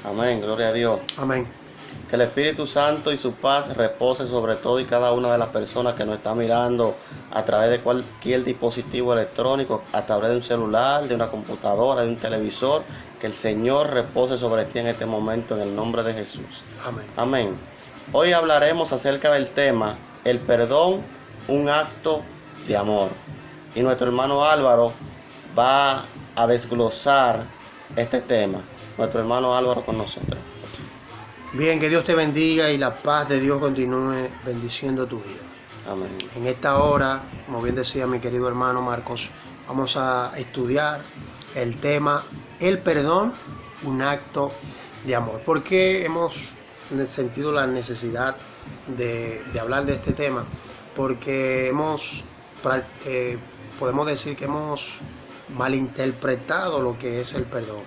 Amén, gloria a Dios. Amén. Que el Espíritu Santo y su paz repose sobre todo y cada una de las personas que nos están mirando a través de cualquier dispositivo electrónico, a través de un celular, de una computadora, de un televisor. Que el Señor repose sobre ti en este momento en el nombre de Jesús. Amén. Amén. Hoy hablaremos acerca del tema el perdón, un acto de amor. Y nuestro hermano Álvaro va a desglosar este tema. Nuestro hermano Álvaro con nosotros. Bien, que Dios te bendiga y la paz de Dios continúe bendiciendo tu vida. Amén. En esta hora, como bien decía mi querido hermano Marcos, vamos a estudiar el tema el perdón, un acto de amor. ¿Por qué hemos sentido la necesidad de hablar de este tema? Porque podemos decir que hemos malinterpretado lo que es el perdón.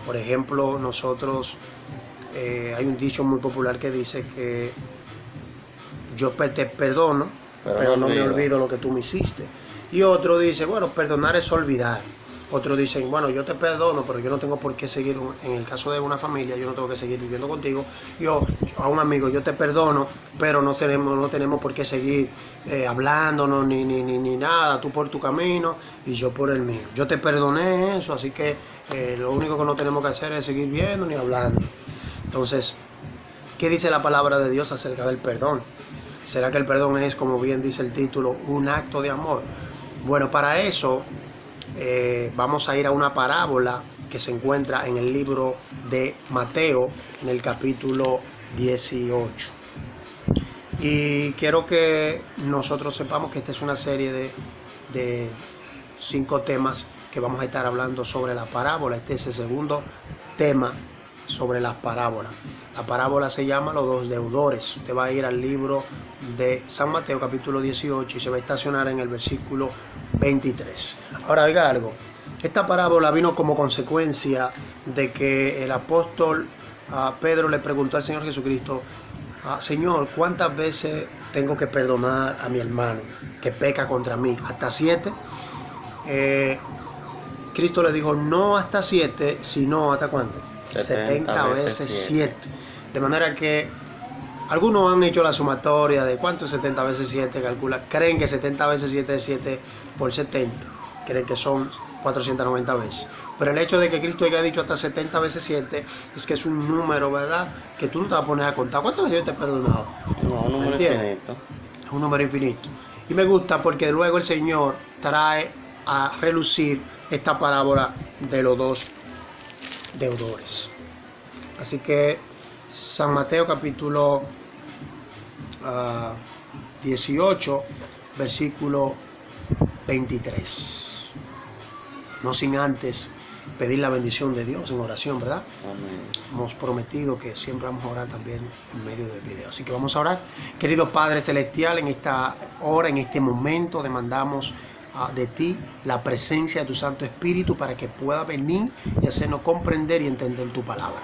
Por ejemplo, nosotros hay un dicho muy popular que dice que yo te perdono, pero no me olvido lo que tú me hiciste. Y otro dice, bueno, perdonar es olvidar. Otros dicen, bueno, yo te perdono, pero yo no tengo por qué seguir, en el caso de una familia, yo no tengo que seguir viviendo contigo. Yo, a un amigo, yo te perdono, pero no tenemos por qué seguir hablándonos ni nada, tú por tu camino y yo por el mío. Yo te perdoné eso, así que lo único que no tenemos que hacer es seguir viendo ni hablando. Entonces, ¿qué dice la palabra de Dios acerca del perdón? ¿Será que el perdón es, como bien dice el título, un acto de amor? Bueno, para eso vamos a ir a una parábola que se encuentra en el libro de Mateo, en el capítulo 18. Y quiero que nosotros sepamos que esta es una serie de 5 temas que vamos a estar hablando sobre la parábola. Este es el segundo tema sobre las parábolas. La parábola se llama Los dos deudores. Usted va a ir al libro de San Mateo capítulo 18 y se va a estacionar en el versículo 23. Ahora oiga algo, esta parábola vino como consecuencia de que el apóstol Pedro le preguntó al Señor Jesucristo, Señor, ¿cuántas veces tengo que perdonar a mi hermano que peca contra mí? ¿Hasta 7? Cristo le dijo, no hasta 7, sino ¿hasta cuánto? 70 veces 7. De manera que algunos han hecho la sumatoria de cuánto es 70 veces 7, creen que 70 veces 7 es 7 por 70, creen que son 490 veces. Pero el hecho de que Cristo haya dicho hasta 70 veces 7 es que es un número, ¿verdad? Que tú no te vas a poner a contar. ¿Cuántas veces yo te he perdonado? No, un número infinito. Es un número infinito. Y me gusta porque luego el Señor trae a relucir esta parábola de los dos deudores. Así que San Mateo capítulo 18, versículo 23. No sin antes pedir la bendición de Dios en oración, ¿verdad? Amén. Hemos prometido que siempre vamos a orar también en medio del video. Así que vamos a orar. Querido Padre Celestial, en esta hora, en este momento, demandamos de ti la presencia de tu Santo Espíritu para que pueda venir y hacernos comprender y entender tu palabra.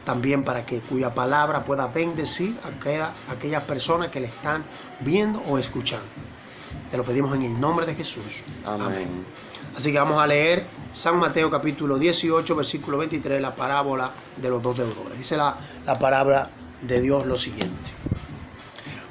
También para que cuya palabra pueda bendecir a aquellas personas que le están viendo o escuchando. Te lo pedimos en el nombre de Jesús. Amén. Así que vamos a leer San Mateo capítulo 18, versículo 23, la parábola de los dos deudores. Dice la palabra de Dios lo siguiente.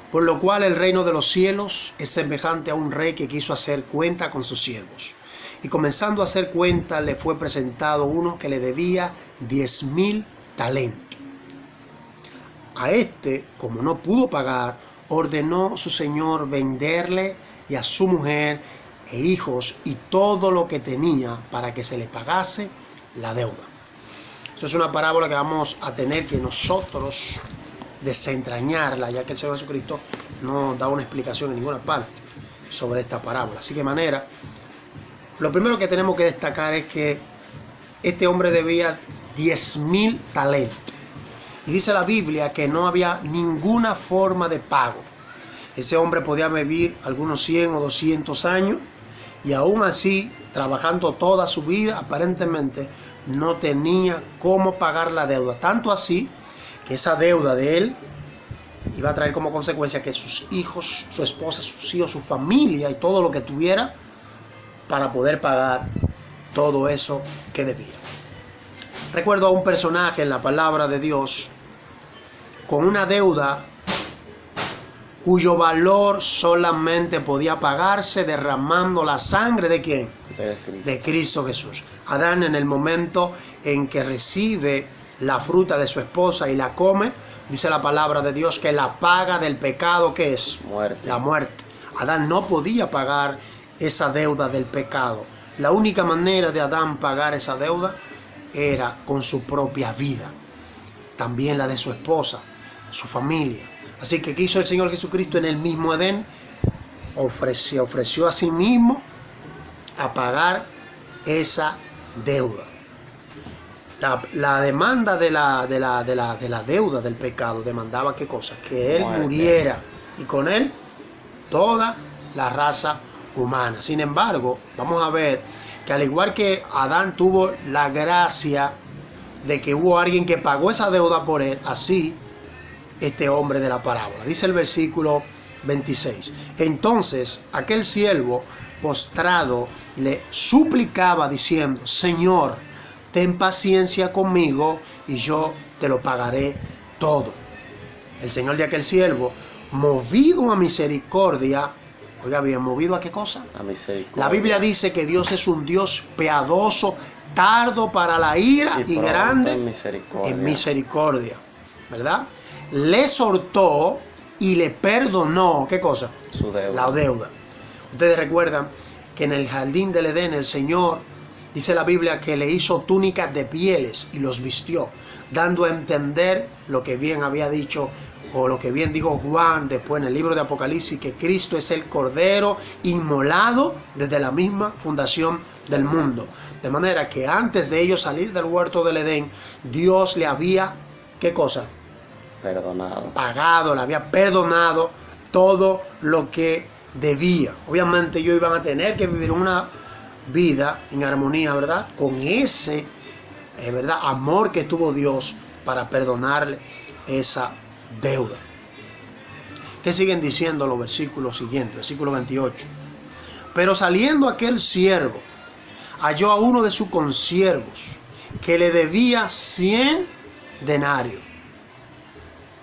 Por lo cual el reino de los cielos es semejante a un rey que quiso hacer cuenta con sus siervos. Y comenzando a hacer cuenta le fue presentado uno que le debía 10,000 talentos. A este, como no pudo pagar, ordenó su señor venderle y a su mujer e hijos y todo lo que tenía para que se le pagase la deuda. Eso es una parábola que vamos a tener que nosotros desentrañarla, ya que el Señor Jesucristo no da una explicación en ninguna parte sobre esta parábola. Así que manera, lo primero que tenemos que destacar es que este hombre debía 10,000 talentos. Y dice la Biblia que no había ninguna forma de pago. Ese hombre podía vivir algunos 100 o 200 años y aún así, trabajando toda su vida, aparentemente no tenía cómo pagar la deuda. Tanto así que esa deuda de él iba a traer como consecuencia que sus hijos, su esposa, sus hijos, su familia y todo lo que tuviera para poder pagar todo eso que debía. Recuerdo a un personaje en la palabra de Dios con una deuda cuyo valor solamente podía pagarse derramando la sangre ¿de quién? De Cristo Jesús. Adán, en el momento en que recibe la fruta de su esposa y la come, dice la palabra de Dios que la paga del pecado, ¿qué es? Muerte. La muerte. Adán no podía pagar esa deuda del pecado. La única manera de Adán pagar esa deuda era con su propia vida, también la de su esposa, su familia. Así que ¿qué hizo el Señor Jesucristo en el mismo Edén? Ofreció a sí mismo a pagar esa deuda. La demanda de la deuda del pecado demandaba ¿qué cosa? Que Él muriera y con Él toda la raza humana. Sin embargo, vamos a ver que al igual que Adán tuvo la gracia de que hubo alguien que pagó esa deuda por él, así este hombre de la parábola. Dice el versículo 26. Entonces aquel siervo postrado le suplicaba diciendo: Señor, ten paciencia conmigo y yo te lo pagaré todo. El señor de aquel siervo, movido a misericordia, oiga bien, ¿movido a qué cosa? A misericordia. La Biblia dice que Dios es un Dios piadoso, tardo para la ira y grande en misericordia, ¿verdad? Le exhortó y le perdonó, ¿qué cosa? Su deuda. La deuda. Ustedes recuerdan que en el jardín del Edén el Señor, dice la Biblia, que le hizo túnicas de pieles y los vistió, dando a entender lo que bien había dicho, o lo que bien dijo Juan después en el libro de Apocalipsis, que Cristo es el Cordero inmolado desde la misma fundación del mundo. De manera que antes de ellos salir del huerto del Edén, Dios le había, ¿qué cosa? Perdonado. Pagado, le había perdonado todo lo que debía. Obviamente ellos iban a tener que vivir una vida en armonía, ¿verdad? Con ese, ¿verdad?, amor que tuvo Dios para perdonarle esa deuda. ¿Qué siguen diciendo los versículos siguientes? Versículo 28. Pero saliendo aquel siervo, halló a uno de sus consiervos que le debía 100 denarios.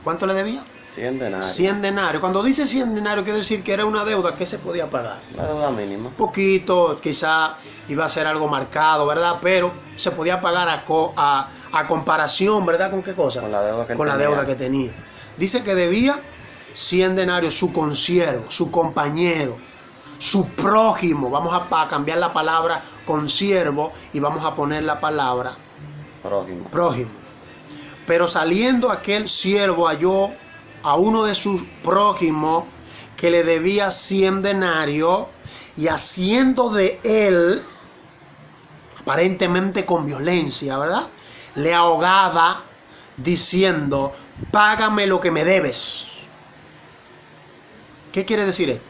¿Cuánto le debía? 100 denarios. 100 denarios. Cuando dice 100 denarios, quiere decir que era una deuda que se podía pagar. La deuda mínima. Un poquito, quizá iba a ser algo marcado, ¿verdad? Pero se podía pagar a comparación, ¿verdad? ¿Con qué cosa? Con la deuda que Con la deuda que tenía. Dice que debía 100 denarios su consiervo, su compañero, su prójimo. Vamos a cambiar la palabra consiervo y vamos a poner la palabra prójimo. Pero saliendo aquel siervo halló a uno de sus prójimos que le debía 100 denarios y haciendo de él, aparentemente con violencia, ¿verdad?, le ahogaba diciendo: págame lo que me debes. ¿Qué quiere decir esto?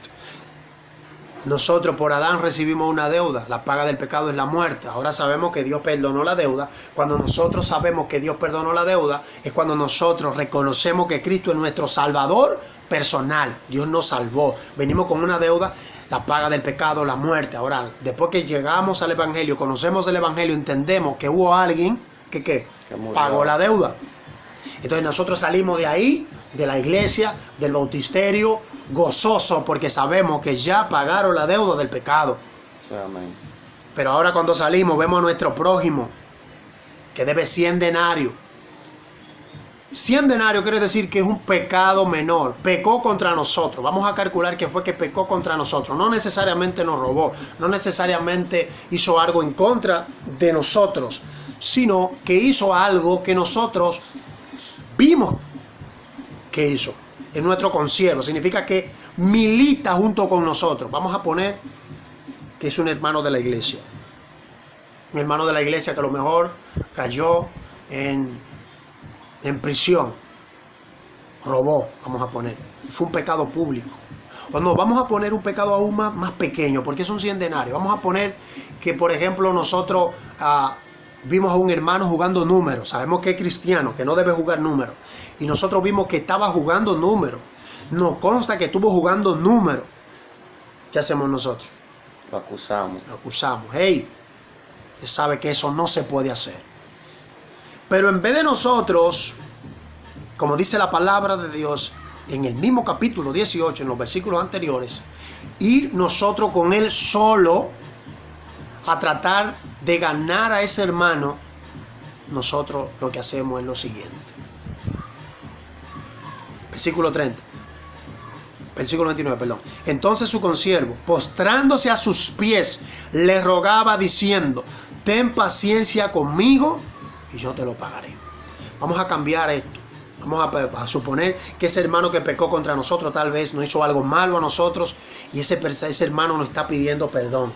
Nosotros por Adán recibimos una deuda, la paga del pecado es la muerte. Ahora sabemos que Dios perdonó la deuda. Cuando nosotros sabemos que Dios perdonó la deuda, es cuando nosotros reconocemos que Cristo es nuestro Salvador personal. Dios nos salvó. Venimos con una deuda, la paga del pecado, la muerte. Ahora, después que llegamos al Evangelio, conocemos el Evangelio, entendemos que hubo alguien que pagó la deuda. Entonces nosotros salimos de ahí, de la iglesia, del bautisterio, gozoso porque sabemos que ya pagaron la deuda del pecado. Sí, amén. Pero ahora cuando salimos vemos a nuestro prójimo que debe 100 denarios. 100 denarios quiere decir que es un pecado menor. Pecó contra nosotros. Vamos a calcular que fue que pecó contra nosotros. No necesariamente nos robó. No necesariamente hizo algo en contra de nosotros. Sino que hizo algo que nosotros vimos que hizo. Es nuestro consiervo. Significa que milita junto con nosotros. Vamos a poner que es un hermano de la iglesia. Un hermano de la iglesia que a lo mejor cayó en prisión. Robó, vamos a poner. Fue un pecado público. O no, vamos a poner un pecado aún más pequeño, porque son 100 denarios. Vamos a poner que, por ejemplo, nosotros vimos a un hermano jugando números. Sabemos que es cristiano, que no debe jugar números. Y nosotros vimos que estaba jugando números. Nos consta que estuvo jugando números. ¿Qué hacemos nosotros? Lo acusamos. Lo acusamos. Hey, usted sabe que eso no se puede hacer. Pero en vez de nosotros, como dice la palabra de Dios en el mismo capítulo 18, en los versículos anteriores, ir nosotros con él solo a tratar de ganar a ese hermano, nosotros lo que hacemos es lo siguiente. Versículo 29, perdón. Entonces su consiervo, postrándose a sus pies, le rogaba diciendo: ten paciencia conmigo y yo te lo pagaré. Vamos a cambiar esto. Vamos a suponer que ese hermano que pecó contra nosotros tal vez nos hizo algo malo a nosotros y ese hermano nos está pidiendo perdón.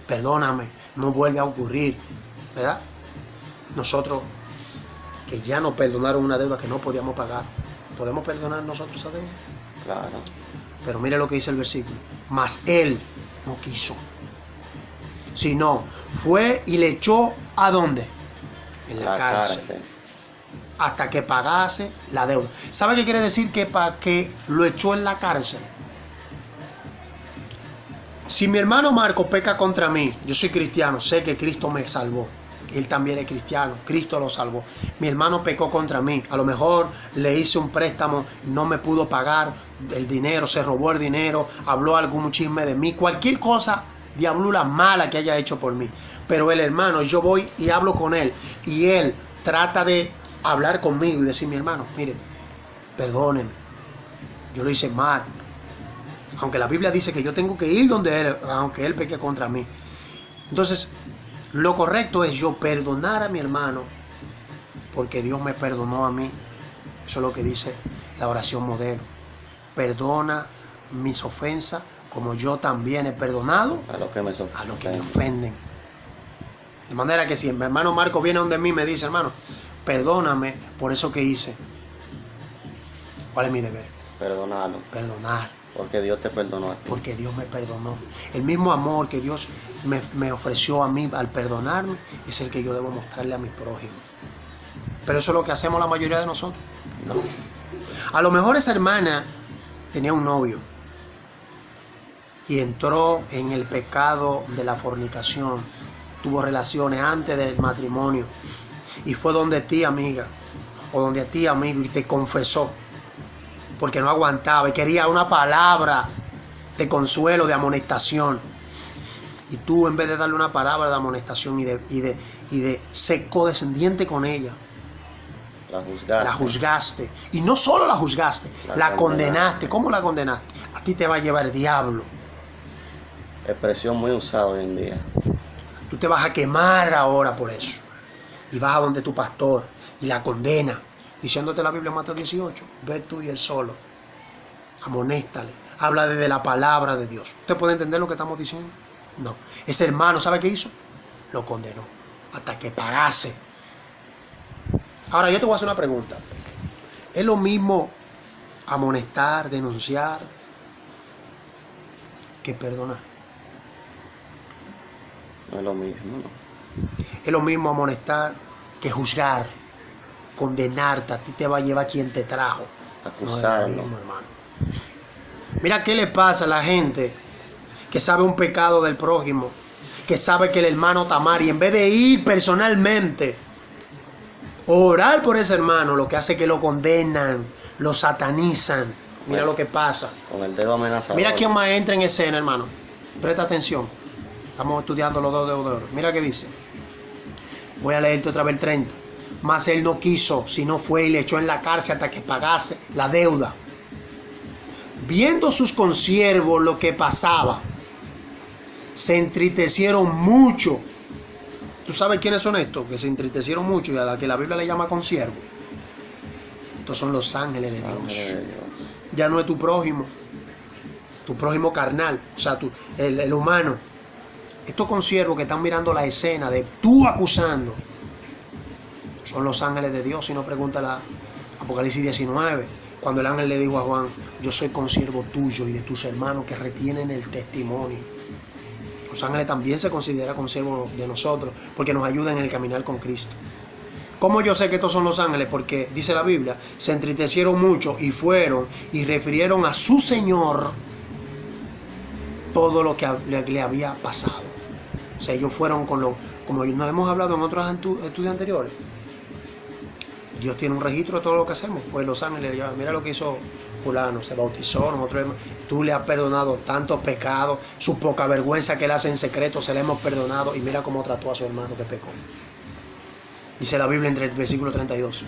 Perdóname, no vuelve a ocurrir, ¿verdad? Nosotros, que ya nos perdonaron una deuda que no podíamos pagar, ¿podemos perdonar nosotros esa deuda? Claro. Pero mire lo que dice el versículo. Mas él no quiso, sino fue y le echó ¿a dónde? En la cárcel. Hasta que pagase la deuda. ¿Sabe qué quiere decir que para que lo echó en la cárcel? Si mi hermano Marco peca contra mí, yo soy cristiano, sé que Cristo me salvó. Él también es cristiano, Cristo lo salvó. Mi hermano pecó contra mí, a lo mejor le hice un préstamo, no me pudo pagar el dinero, se robó el dinero, habló algún chisme de mí, cualquier cosa diablura mala que haya hecho por mí. Pero el hermano, yo voy y hablo con él y él trata de hablar conmigo y decir: mi hermano, mire, perdóneme, yo lo hice mal. Aunque la Biblia dice que yo tengo que ir donde él, aunque él peque contra mí. Entonces, lo correcto es yo perdonar a mi hermano, porque Dios me perdonó a mí. Eso es lo que dice la oración modelo. Perdona mis ofensas, como yo también he perdonado a los que me ofenden. De manera que si mi hermano Marco viene donde mí y me dice: hermano, perdóname por eso que hice, ¿cuál es mi deber? Perdonarlo. Perdonar. Porque Dios te perdonó a ti. Porque Dios me perdonó. El mismo amor que Dios me ofreció a mí al perdonarme es el que yo debo mostrarle a mi prójimo. Pero eso es lo que hacemos la mayoría de nosotros. No. A lo mejor esa hermana tenía un novio y entró en el pecado de la fornicación. Tuvo relaciones antes del matrimonio y fue donde ti, amiga, o donde a ti, amigo, y te confesó porque no aguantaba y quería una palabra de consuelo, de amonestación. Y tú, en vez de darle una palabra de amonestación y de ser condescendiente con ella, la juzgaste. Y no solo la juzgaste, la condenaste. ¿Cómo la condenaste? A ti te va a llevar el diablo. Expresión muy usada hoy en día. Tú te vas a quemar ahora por eso. Y vas a donde tu pastor y la condena, diciéndote la Biblia en Mateo 18, ve tú y él solo, amonéstale, habla desde la palabra de Dios. ¿Usted puede entender lo que estamos diciendo? No. Ese hermano, ¿sabe qué hizo? Lo condenó hasta que pagase. Ahora yo te voy a hacer una pregunta. ¿Es lo mismo amonestar, denunciar, que perdonar? No es lo mismo, ¿no? Es lo mismo amonestar que juzgar, condenarte. A ti te va a llevar quien te trajo. Acusarlo. No es lo mismo, hermano. Mira qué le pasa a la gente que sabe un pecado del prójimo, que sabe que el hermano está mal, y en vez de ir personalmente, orar por ese hermano, lo que hace es que lo condenan, lo satanizan. Mira lo que pasa. Con el dedo amenazador. Mira quién más entra en escena, hermano. Presta atención. Estamos estudiando los 2 deudores. Mira qué dice. Voy a leerte otra vez el 30. Mas él no quiso, sino fue y le echó en la cárcel hasta que pagase la deuda. Viendo sus consiervos lo que pasaba, se entristecieron mucho. ¿Tú sabes quiénes son estos? Que se entristecieron mucho y a la que la Biblia le llama consiervo. Estos son los ángeles de Dios. Ya no es tu prójimo carnal, o sea, el humano. Estos consiervos que están mirando la escena de tú acusando, son los ángeles de Dios. Si no, pregunta la Apocalipsis 19, cuando el ángel le dijo a Juan: yo soy consiervo tuyo y de tus hermanos que retienen el testimonio. Los ángeles también se consideran consiervos de nosotros porque nos ayudan en el caminar con Cristo. ¿Cómo yo sé que estos son los ángeles? Porque dice la Biblia, se entristecieron mucho y fueron y refirieron a su Señor todo lo que le había pasado. O sea, ellos fueron con como nos hemos hablado en otros estudios anteriores, Dios tiene un registro de todo lo que hacemos. Fue en Los Ángeles, mira lo que hizo fulano, se bautizó, nosotros, tú le has perdonado tantos pecados, su poca vergüenza que él hace en secreto, se le hemos perdonado, y mira cómo trató a su hermano que pecó. Dice la Biblia entre el versículo 32.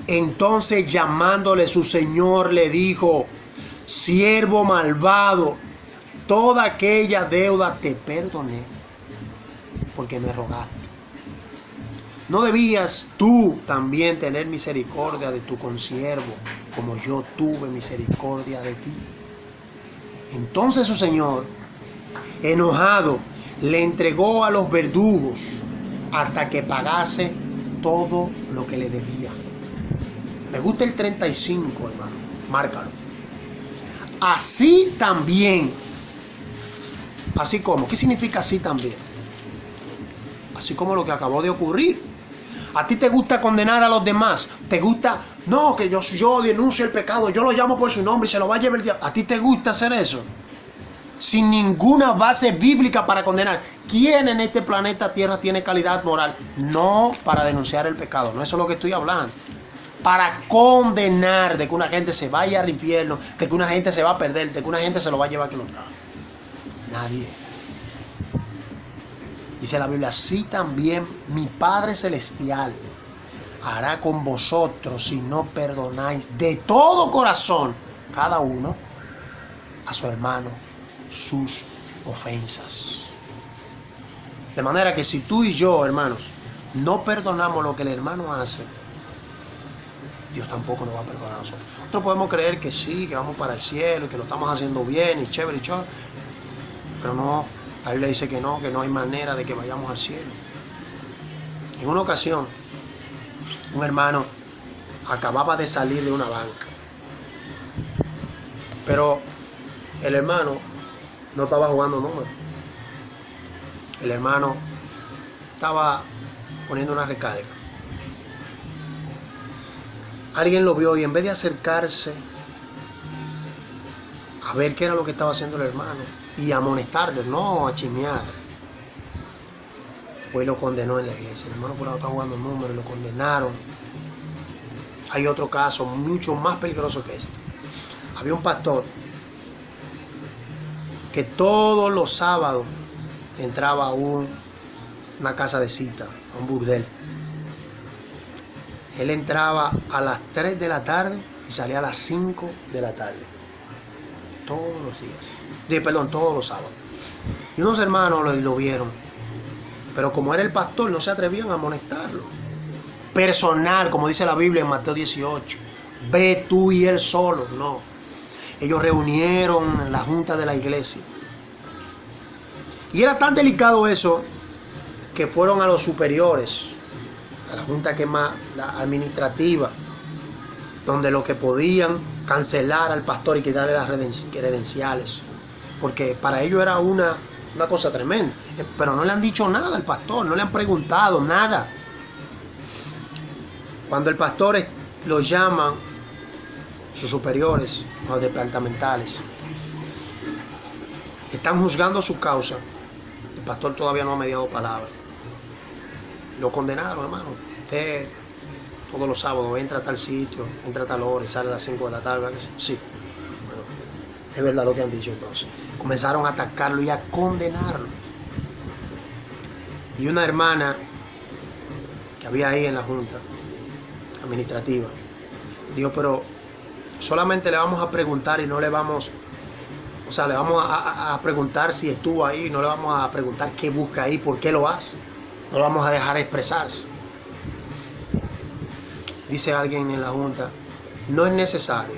Entonces, llamándole su señor, le dijo: siervo malvado, toda aquella deuda te perdoné porque me rogaste. ¿No debías tú también tener misericordia de tu consiervo, como yo tuve misericordia de ti? Entonces su señor, enojado, le entregó a los verdugos hasta que pagase todo lo que le debía. Me gusta el 35, hermano, márcalo. Así también. Así como, ¿qué significa así también? Así como lo que acabó de ocurrir. A ti te gusta condenar a los demás, te gusta, no, que yo denuncio el pecado, yo lo llamo por su nombre y se lo va a llevar el diablo. ¿A ti te gusta hacer eso? Sin ninguna base bíblica para condenar. ¿Quién en este planeta Tierra tiene calidad moral? No para denunciar el pecado, no, eso es lo que estoy hablando. Para condenar de que una gente se vaya al infierno, de que una gente se va a perder, de que una gente se lo va a llevar a que lo traga. Nadie. Dice la Biblia: así también mi Padre Celestial hará con vosotros si no perdonáis de todo corazón cada uno a su hermano sus ofensas. De manera que si tú y yo, hermanos, no perdonamos lo que el hermano hace, Dios tampoco nos va a perdonar a nosotros. Nosotros podemos creer que sí, que vamos para el cielo y que lo estamos haciendo bien y chévere y chévere, pero no. La Biblia dice que no hay manera de que vayamos al cielo. En una ocasión, un hermano acababa de salir de una banca, pero el hermano no estaba jugando números. El hermano estaba poniendo una recarga. Alguien lo vio y en vez de acercarse a ver qué era lo que estaba haciendo el hermano y amonestarle, no a chismear, pues lo condenó en la iglesia. El hermano fulano está jugando números y lo condenaron. Hay otro caso mucho más peligroso que este. Había un pastor que todos los sábados entraba a una casa de cita, a un burdel. Él entraba a las 3 de la tarde y salía a las 5 de la tarde. Todos los días. Todos los sábados. Y unos hermanos lo vieron. Pero como era el pastor, no se atrevían a amonestarlo. Personal, como dice la Biblia en Mateo 18. Ve tú y él solo. No. Ellos reunieron en la junta de la iglesia. Y era tan delicado eso que fueron a los superiores, a la junta que más, la administrativa, donde lo que podían cancelar al pastor y quitarle las credenciales, porque para ellos era una cosa tremenda. Pero no le han dicho nada al pastor, no le han preguntado nada. Cuando el pastor lo llaman, sus superiores, los departamentales, están juzgando su causa, el pastor todavía no ha mediado palabra. Lo condenaron, hermano. Usted todos los sábados entra a tal sitio, entra a tal hora y sale a las 5 de la tarde. Sí, bueno, es verdad lo que han dicho. Entonces comenzaron a atacarlo y a condenarlo. Y una hermana que había ahí en la junta administrativa dijo: pero solamente le vamos a preguntar y no le vamos, le vamos a preguntar si estuvo ahí, no le vamos a preguntar qué busca ahí, por qué lo hace, no lo vamos a dejar expresarse. Dice alguien en la junta: no es necesario.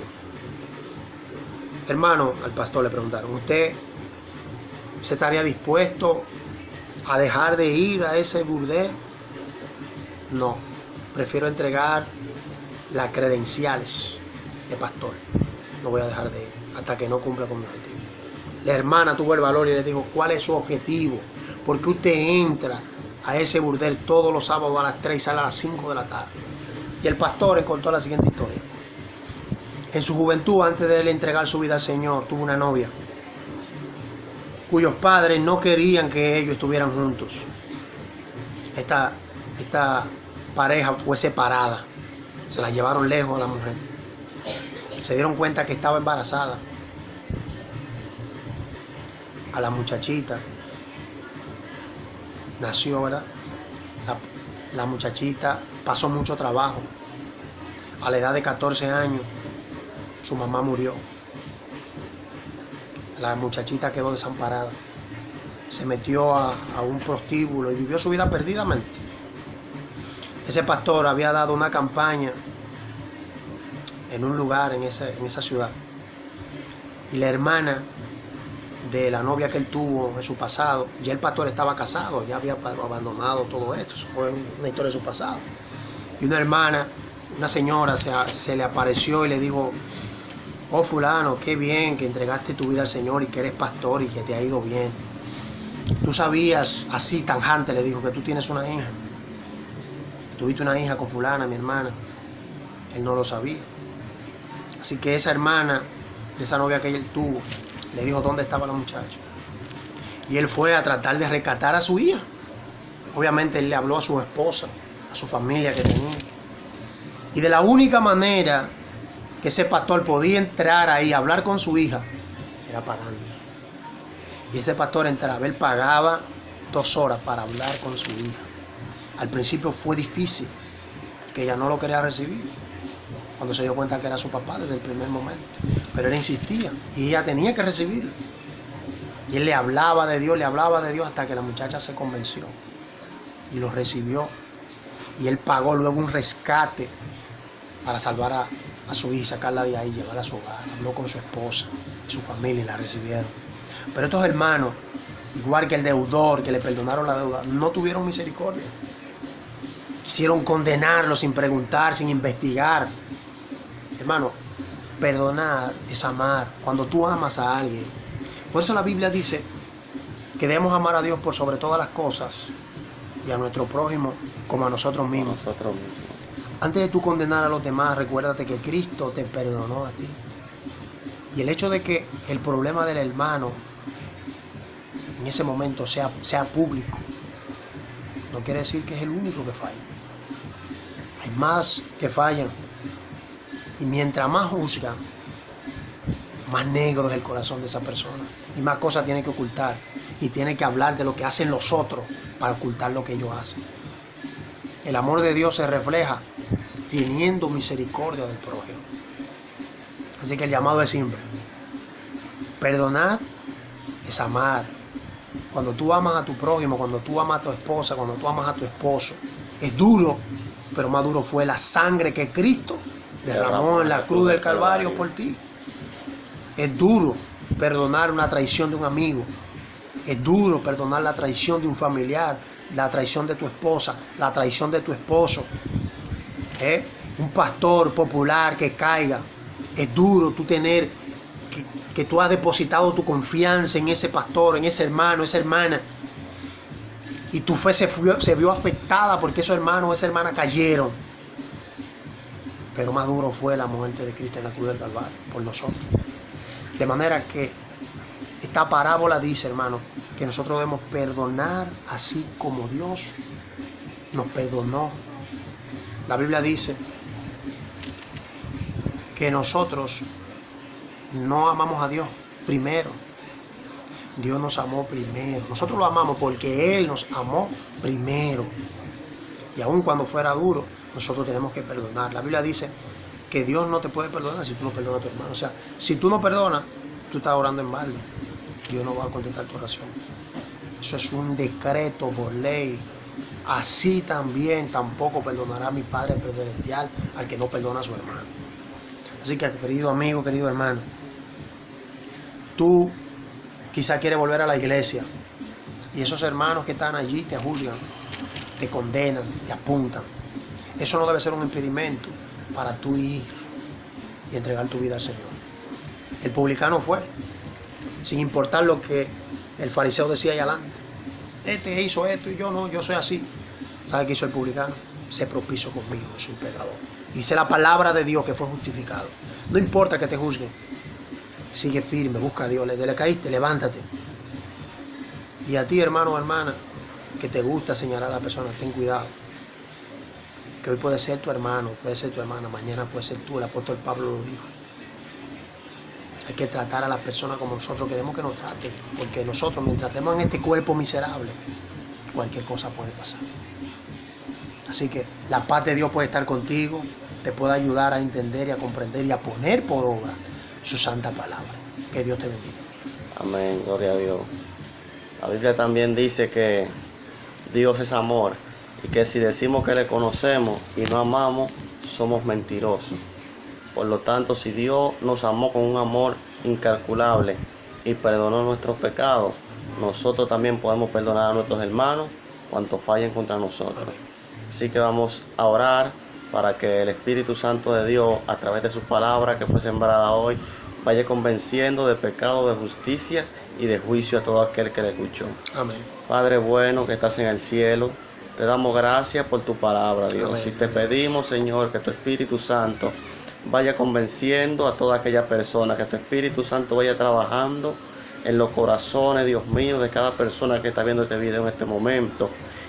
Hermano, al pastor le preguntaron: ¿usted se estaría dispuesto a dejar de ir a ese burdel? No, prefiero entregar las credenciales de pastor. No voy a dejar de ir hasta que no cumpla con mi objetivo. La hermana tuvo el valor y le dijo: ¿cuál es su objetivo? ¿Por qué usted entra a ese burdel todos los sábados a las 3 y sale a las 5 de la tarde? Y el pastor contó la siguiente historia. En su juventud, antes de él entregar su vida al Señor, tuvo una novia cuyos padres no querían que ellos estuvieran juntos. esta pareja fue separada. Se la llevaron lejos a la mujer. Se dieron cuenta que estaba embarazada. A la muchachita nació, ¿verdad? La muchachita pasó mucho trabajo. A la edad de 14 años, su mamá murió. La muchachita quedó desamparada. Se metió a un prostíbulo y vivió su vida perdidamente. Ese pastor había dado una campaña en un lugar en esa ciudad. Y la hermana de la novia que él tuvo en su pasado, ya el pastor estaba casado, ya había abandonado todo esto, eso fue una historia de su pasado. Y una hermana, una señora se le apareció y le dijo: oh fulano, qué bien que entregaste tu vida al Señor y que eres pastor y que te ha ido bien. Tú sabías, así tajante le dijo, que tú tienes una hija. Tuviste una hija con fulana, mi hermana. Él no lo sabía. Así que esa hermana de esa novia que él tuvo le dijo dónde estaba la muchacha. Y él fue a tratar de rescatar a su hija. Obviamente él le habló a su esposa, a su familia que tenía. Y de la única manera que ese pastor podía entrar ahí a hablar con su hija era pagando. Y ese pastor entraba, él pagaba 2 horas para hablar con su hija. Al principio fue difícil, porque ella no lo quería recibir, cuando se dio cuenta que era su papá desde el primer momento. Pero él insistía y ella tenía que recibirlo. Y él le hablaba de Dios hasta que la muchacha se convenció y lo recibió. Y él pagó luego un rescate para salvar a su hija, sacarla de ahí, llevarla a su hogar. Habló con su esposa, su familia, y la recibieron. Pero estos hermanos, igual que el deudor, que le perdonaron la deuda, no tuvieron misericordia. Quisieron condenarlo sin preguntar, sin investigar. Hermano, perdonar es amar. Cuando tú amas a alguien. Por eso la Biblia dice que debemos amar a Dios por sobre todas las cosas y a nuestro prójimo como a nosotros mismos. Antes de tú condenar a los demás, recuérdate que Cristo te perdonó a ti. Y el hecho de que el problema del hermano en ese momento sea público, no quiere decir que es el único que falla. Hay más que fallan. Y mientras más juzgan, más negro es el corazón de esa persona. Y más cosas tiene que ocultar. Y tiene que hablar de lo que hacen los otros para ocultar lo que ellos hacen. El amor de Dios se refleja teniendo misericordia del prójimo. Así que el llamado es simple. Perdonar es amar. Cuando tú amas a tu prójimo, cuando tú amas a tu esposa, cuando tú amas a tu esposo, es duro, pero más duro fue la sangre que Cristo derramó en la cruz del Calvario por ti. Es duro perdonar una traición de un amigo. Es duro perdonar la traición de un familiar, la traición de tu esposa, la traición de tu esposo. Un pastor popular que caiga. Es duro tú tener que tú has depositado tu confianza en ese pastor, en ese hermano, esa hermana, y tu fe se vio afectada porque esos hermanos o esa hermana cayeron. Pero más duro fue la muerte de Cristo en la cruz del Calvario por nosotros. De manera que esta parábola dice, hermano, que nosotros debemos perdonar así como Dios nos perdonó. La Biblia dice que nosotros no amamos a Dios primero. Dios nos amó primero. Nosotros lo amamos porque Él nos amó primero. Y aun cuando fuera duro, nosotros tenemos que perdonar. La Biblia dice que Dios no te puede perdonar si tú no perdonas a tu hermano. O sea, si tú no perdonas, tú estás orando en balde. Dios no va a contestar tu oración. Eso es un decreto por ley. Así también tampoco perdonará mi Padre Celestial al que no perdona a su hermano. Así que, querido amigo, querido hermano, tú quizás quieres volver a la iglesia y esos hermanos que están allí te juzgan, te condenan, te apuntan. Eso no debe ser un impedimento para tú ir y entregar tu vida al Señor. El publicano fue, sin importar lo que el fariseo decía ahí adelante. Este hizo esto y yo no, yo soy así. ¿Sabe qué hizo el publicano? Se propició conmigo, soy un pecador. Dice la palabra de Dios que fue justificado. No importa que te juzguen. Sigue firme, busca a Dios. Le caíste, levántate. Y a ti, hermano o hermana, que te gusta señalar a la persona, ten cuidado. Que hoy puede ser tu hermano, puede ser tu hermana, mañana puede ser tú, el apóstol Pablo lo dijo. Hay que tratar a las personas como nosotros queremos que nos traten, porque nosotros mientras estemos en este cuerpo miserable, cualquier cosa puede pasar. Así que la paz de Dios puede estar contigo, te puede ayudar a entender y a comprender y a poner por obra su santa palabra. Que Dios te bendiga. Amén, gloria a Dios. La Biblia también dice que Dios es amor y que si decimos que le conocemos y no amamos, somos mentirosos. Por lo tanto, si Dios nos amó con un amor incalculable y perdonó nuestros pecados, nosotros también podemos perdonar a nuestros hermanos cuanto fallen contra nosotros. Amén. Así que vamos a orar para que el Espíritu Santo de Dios, a través de su palabra que fue sembrada hoy, vaya convenciendo de pecado, de justicia y de juicio a todo aquel que le escuchó. Amén. Padre bueno que estás en el cielo, te damos gracias por tu palabra, Dios. Amén. Y te pedimos, Señor, que tu Espíritu Santo vaya convenciendo a toda aquella persona, que tu Espíritu Santo vaya trabajando en los corazones, Dios mío, de cada persona que está viendo este video en este momento.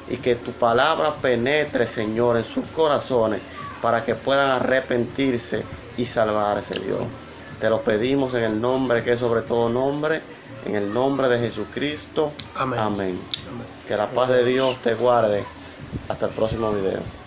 Y que tu palabra penetre, Señor, en sus corazones para que puedan arrepentirse y salvarse, Dios. Te lo pedimos en el nombre que es sobre todo nombre, en el nombre de Jesucristo. Amén. Amén. Amén. Que la paz de Dios te guarde. Hasta el próximo video.